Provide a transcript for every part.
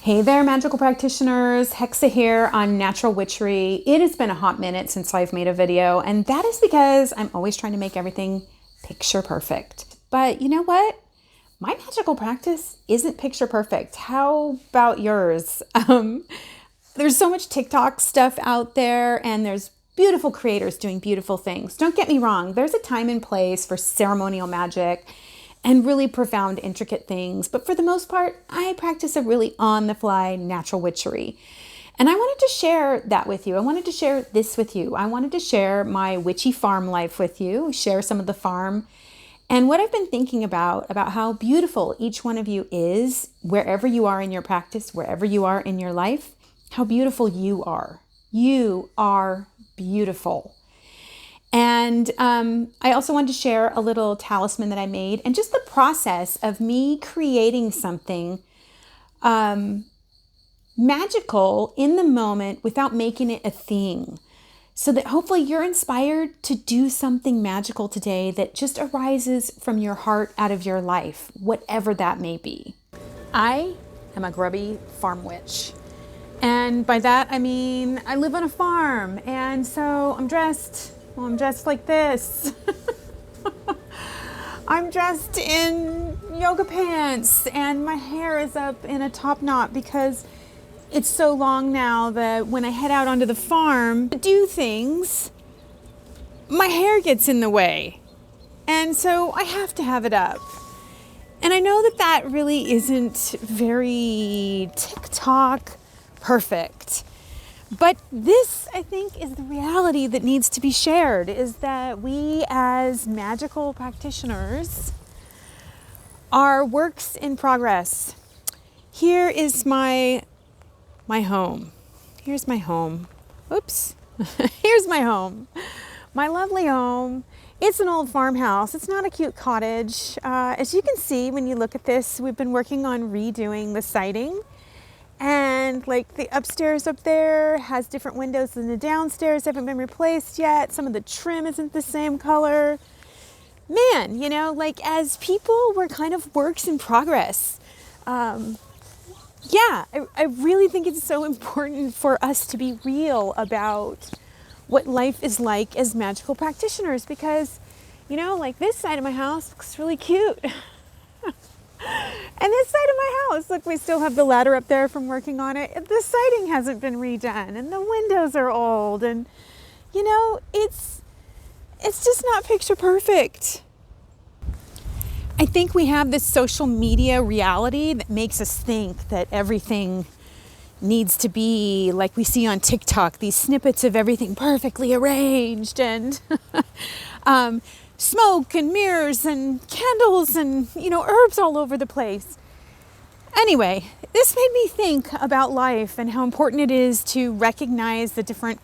Hey there, magical practitioners. Hexa here on Natural Witchery. It has been a hot minute since I've made a video, and that is because I'm always trying to make everything picture perfect. But you know what? My magical practice isn't picture perfect. How about yours? There's so much TikTok stuff out there, and there's beautiful creators doing beautiful things. Don't get me wrong. There's a time and place for ceremonial magic and really profound, intricate things. But for the most part, I practice a really on-the-fly natural witchery. And I wanted to share that with you. I wanted to share this with you. I wanted to share my witchy farm life with you, share some of the farm, and what I've been thinking about how beautiful each one of you is, wherever you are in your practice, wherever you are in your life, how beautiful you are. You are beautiful. And I also wanted to share a little talisman that I made and just the process of me creating something magical in the moment without making it a thing. So that hopefully you're inspired to do something magical today that just arises from your heart out of your life, whatever that may be. I am a grubby farm witch. And by that, I mean, I live on a farm. And so I'm dressed like this. I'm dressed in yoga pants and my hair is up in a top knot because it's so long now that when I head out onto the farm to do things, my hair gets in the way. And so I have to have it up. And I know that that really isn't very TikTok perfect. But this, I think, is the reality that needs to be shared, is that we as magical practitioners are works in progress. Here is my home. Here's my home. Oops. Here's my home. My lovely home. It's an old farmhouse. It's not a cute cottage. As you can see when you look at this, we've been working on redoing the siding. And like the upstairs up there has different windows than the downstairs haven't been replaced yet. Some of the trim isn't the same color. Man, you know, like as people, we're kind of works in progress. I really think it's so important for us to be real about what life is like as magical practitioners because, you know, like this side of my house looks really cute. And this side of my house, look, we still have the ladder up there from working on it. The siding hasn't been redone and the windows are old and, you know, it's just not picture perfect. I think we have this social media reality that makes us think that everything needs to be like we see on TikTok, these snippets of everything perfectly arranged and smoke and mirrors and candles and, you know, herbs all over the place. Anyway, this made me think about life and how important it is to recognize the different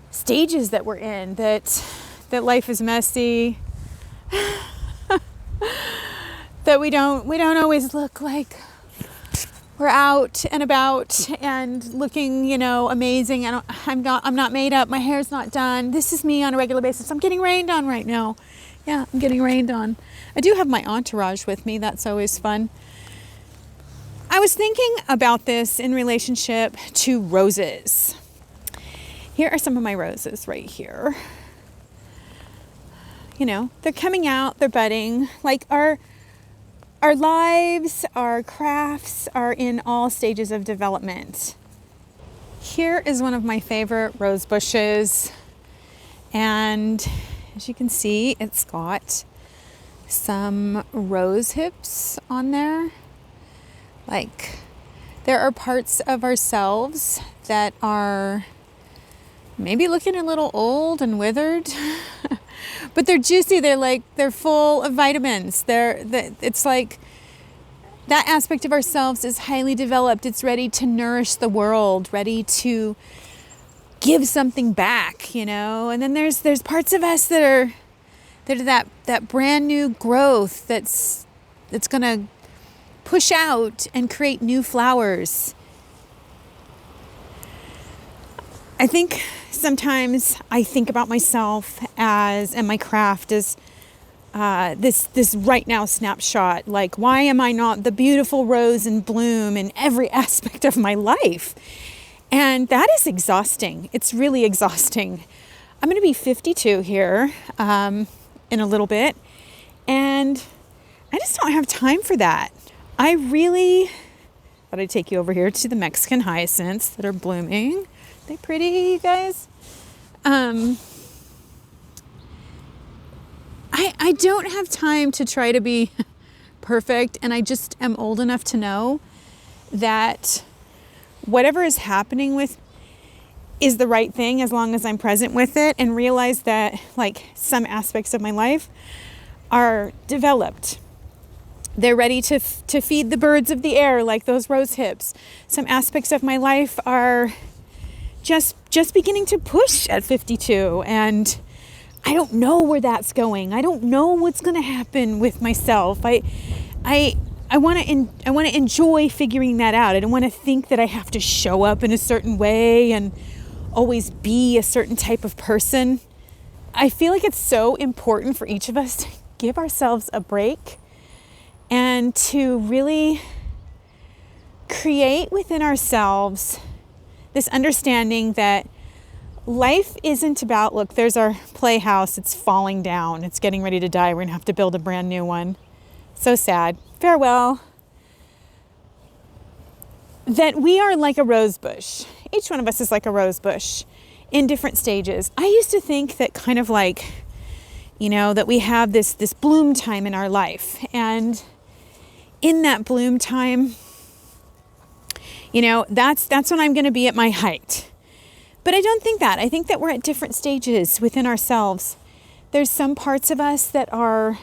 stages that we're in, that life is messy, that we don't always look like we're out and about and looking, you know, amazing. I'm not made up. My hair's not done. This is me on a regular basis. I'm getting rained on right now. Yeah, I'm getting rained on. I do have my entourage with me. That's always fun. I was thinking about this in relationship to roses. Here are some of my roses right here. You know, they're coming out, they're budding. Like our lives, our crafts are in all stages of development. Here is one of my favorite rose bushes. And as you can see, it's got some rose hips on there. Like there are parts of ourselves that are maybe looking a little old and withered, but they're juicy. They're full of vitamins. It's like that aspect of ourselves is highly developed. It's ready to nourish the world, ready to give something back, you know. And then there's parts of us that are that brand new growth that's gonna push out and create new flowers. I think sometimes I think about myself and my craft as this right now snapshot. Like, why am I not the beautiful rose in bloom in every aspect of my life? And that is exhausting. It's really exhausting. I'm going to be 52 here in a little bit, and I just don't have time for that. I really thought I'd take you over here to the Mexican hyacinths that are blooming. Are they pretty, you guys? I don't have time to try to be perfect, and I just am old enough to know that whatever is happening with is the right thing as long as I'm present with it, and realize that like some aspects of my life are developed. They're ready to feed the birds of the air like those rose hips. Some aspects of my life are just beginning to push at 52, and I don't know where that's going. I don't know what's going to happen with myself. I want to enjoy figuring that out. I don't want to think that I have to show up in a certain way and always be a certain type of person. I feel like it's so important for each of us to give ourselves a break and to really create within ourselves this understanding that life isn't about, look, there's our playhouse, it's falling down, it's getting ready to die, we're gonna have to build a brand new one. So sad. Farewell. That we are like a rose bush. Each one of us is like a rose bush in different stages. I used to think that kind of like, that we have this bloom time in our life. And in that bloom time, that's when I'm going to be at my height. But I don't think that. I think that we're at different stages within ourselves. There's some parts of us that are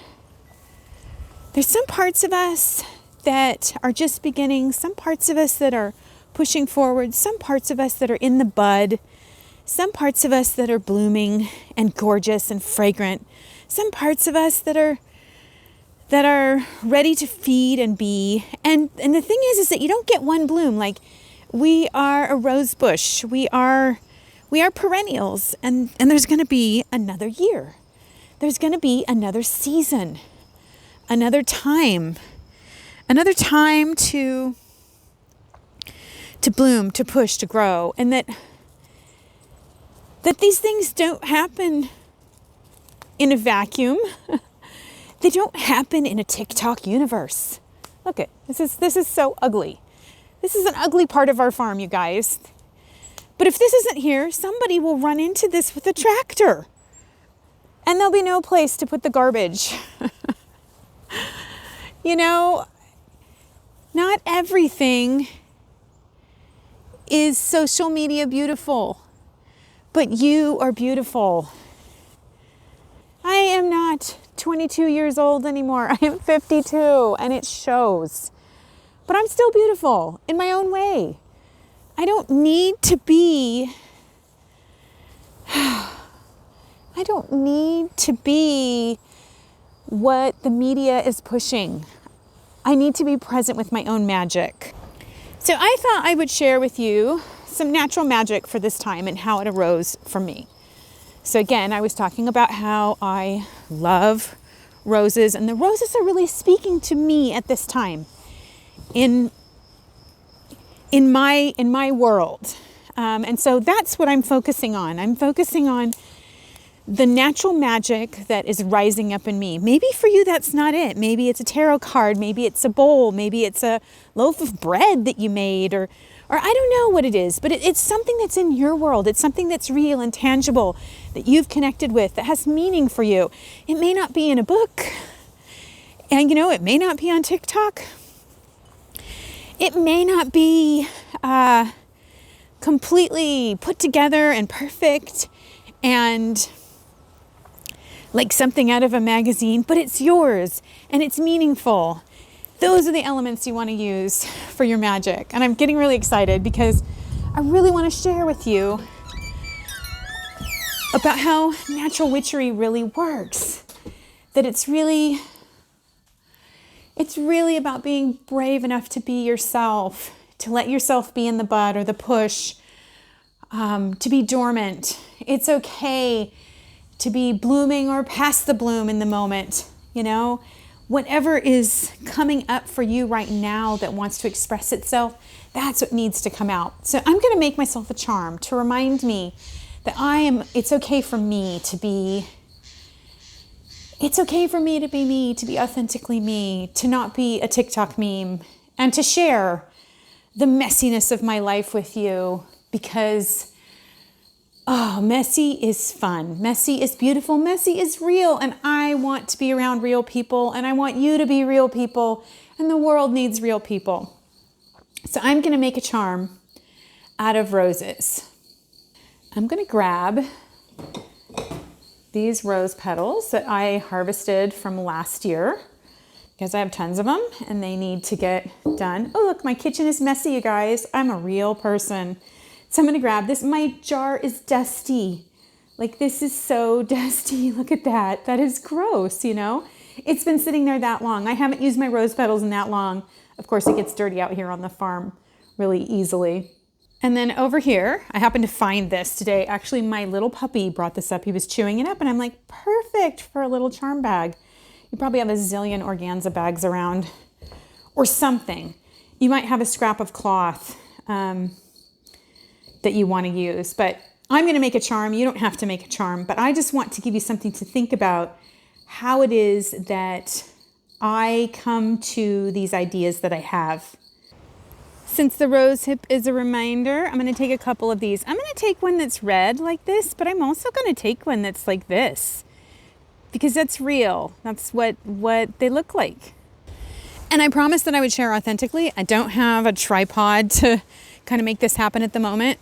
just beginning, some parts of us that are pushing forward, some parts of us that are in the bud, some parts of us that are blooming and gorgeous and fragrant, some parts of us that are ready to feed and be. And the thing is that you don't get one bloom. Like, we are a rose bush. We are perennials, and there's going to be another year. There's going to be another season, another time to bloom, to push, to grow, and that these things don't happen in a vacuum. They don't happen in a TicToc universe. Look it, this is so ugly. This is an ugly part of our farm, you guys. But if this isn't here, somebody will run into this with a tractor, and there'll be no place to put the garbage. Not everything is social media beautiful, but you are beautiful. I am not 22 years old anymore. I am 52, and it shows. But I'm still beautiful in my own way. I don't need to be what the media is pushing. I need to be present with my own magic. So I thought I would share with you some natural magic for this time and how it arose for me. So again, I was talking about how I love roses, and the roses are really speaking to me at this time in my world. And so that's what I'm focusing on. I'm focusing on the natural magic that is rising up in me. Maybe for you, that's not it. Maybe it's a tarot card. Maybe it's a bowl. Maybe it's a loaf of bread that you made, or I don't know what it is, but it's something that's in your world. It's something that's real and tangible that you've connected with, that has meaning for you. It may not be in a book, and it may not be on TikTok. It may not be completely put together and perfect and like something out of a magazine, but it's yours and it's meaningful. Those are the elements you want to use for your magic. And I'm getting really excited because I really want to share with you about how natural witchery really works. That it's really about being brave enough to be yourself, to let yourself be in the bud or the push, to be dormant. It's okay to be blooming or past the bloom in the moment. you know, whatever is coming up for you right now that wants to express itself, that's what needs to come out. So I'm going to make myself a charm to remind me that it's okay for me to be, it's okay for me, to be authentically me, to not be a TikTok meme, and to share the messiness of my life with you, because messy is fun. Messy is beautiful. Messy is real. And I want to be around real people, and I want you to be real people, and the world needs real people. So I'm going to make a charm out of roses. I'm going to grab these rose petals that I harvested from last year, because I have tons of them and they need to get done. Oh, look, my kitchen is messy, you guys. I'm a real person. So I'm going to grab this. My jar is dusty. Like, this is so dusty. Look at that. That is gross, you know? It's been sitting there that long. I haven't used my rose petals in that long. Of course, it gets dirty out here on the farm really easily. And then over here, I happened to find this today. Actually, my little puppy brought this up. He was chewing it up, and I'm like, perfect for a little charm bag. You probably have a zillion organza bags around or something. You might have a scrap of cloth that you want to use, but I'm going to make a charm. You don't have to make a charm, but I just want to give you something to think about, how it is that I come to these ideas that I have. Since the rose hip is a reminder, I'm going to take a couple of these. I'm going to take one that's red like this, but I'm also going to take one that's like this, because that's real. That's what they look like. And I promised that I would share authentically. I don't have a tripod to kind of make this happen at the moment.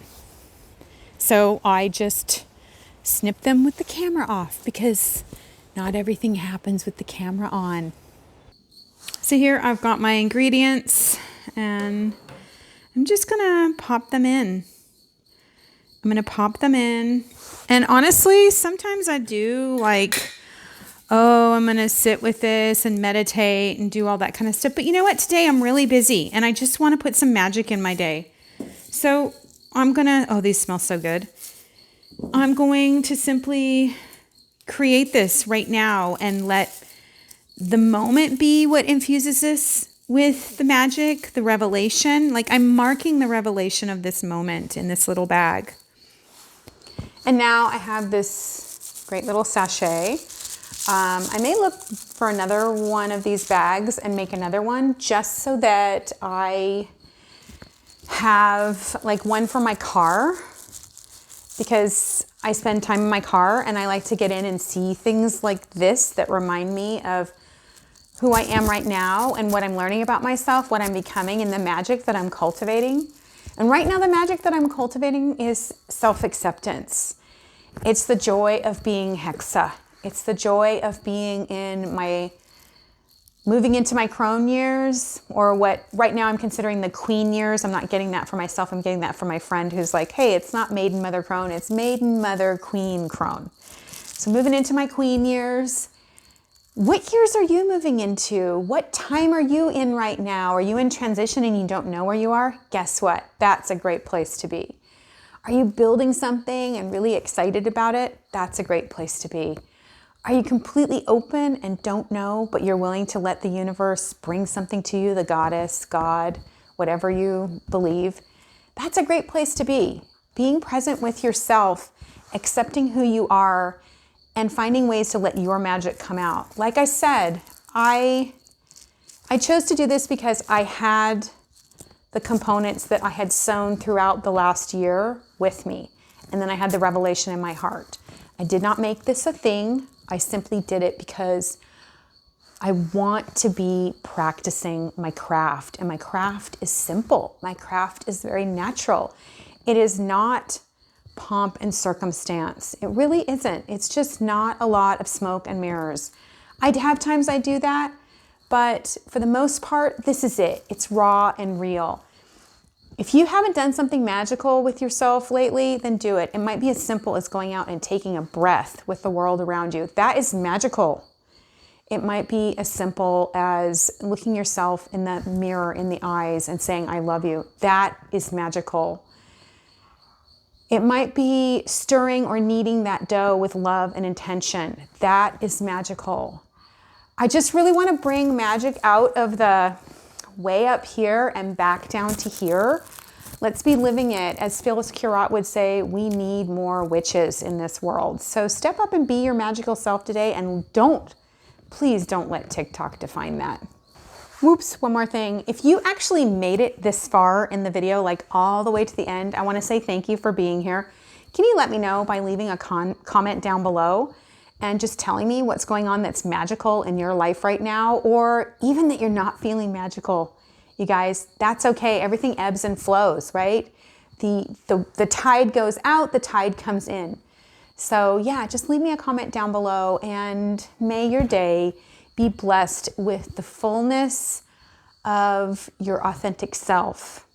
So I just snip them with the camera off, because not everything happens with the camera on. So here I've got my ingredients, and I'm just gonna pop them in. I'm gonna pop them in. And honestly, sometimes I do like, oh, I'm gonna sit with this and meditate and do all that kind of stuff. But you know what? Today I'm really busy, and I just want to put some magic in my day. So I'm gonna, oh, these smell so good. I'm going to simply create this right now and let the moment be what infuses this with the magic, the revelation. Like, I'm marking the revelation of this moment in this little bag. And now I have this great little sachet. I may look for another one of these bags and make another one, just so that I have like one for my car, because I spend time in my car and I like to get in and see things like this that remind me of who I am right now and what I'm learning about myself, what I'm becoming, and the magic that I'm cultivating. And right now, the magic that I'm cultivating is self-acceptance. It's the joy of being Hexa. It's the joy of being moving into my crone years, or what right now I'm considering the queen years. I'm not getting that for myself. I'm getting that for my friend who's like, hey, it's not maiden mother crone, it's maiden mother queen crone. So moving into my queen years. What years are you moving into? What time are you in right now? Are you in transition and you don't know where you are? Guess what? That's a great place to be. Are you building something and really excited about it? That's a great place to be. Are you completely open and don't know, but you're willing to let the universe bring something to you, the goddess, God, whatever you believe? That's a great place to be. Being present with yourself, accepting who you are, and finding ways to let your magic come out. Like I said, I chose to do this because I had the components that I had sown throughout the last year with me. And then I had the revelation in my heart. I did not make this a thing. I simply did it because I want to be practicing my craft. And my craft is simple. My craft is very natural. It is not pomp and circumstance. It really isn't. It's just not a lot of smoke and mirrors. I have times I do that, but for the most part, this is it. It's raw and real. If you haven't done something magical with yourself lately, then do it. It might be as simple as going out and taking a breath with the world around you. That is magical. It might be as simple as looking yourself in the mirror in the eyes and saying, I love you. That is magical. It might be stirring or kneading that dough with love and intention. That is magical. I just really want to bring magic out of the way up here and back down to here. Let's be living it. As Phyllis Curott would say, we need more witches in this world. So step up and be your magical self today, and please don't let TikTok define that. Whoops, one more thing. If you actually made it this far in the video, like all the way to the end, I want to say thank you for being here. Can you let me know by leaving a comment down below and just telling me what's going on that's magical in your life right now, or even that you're not feeling magical? You guys, that's okay. Everything ebbs and flows, right? The tide goes out, the tide comes in. So yeah, just leave me a comment down below, and may your day be blessed with the fullness of your authentic self.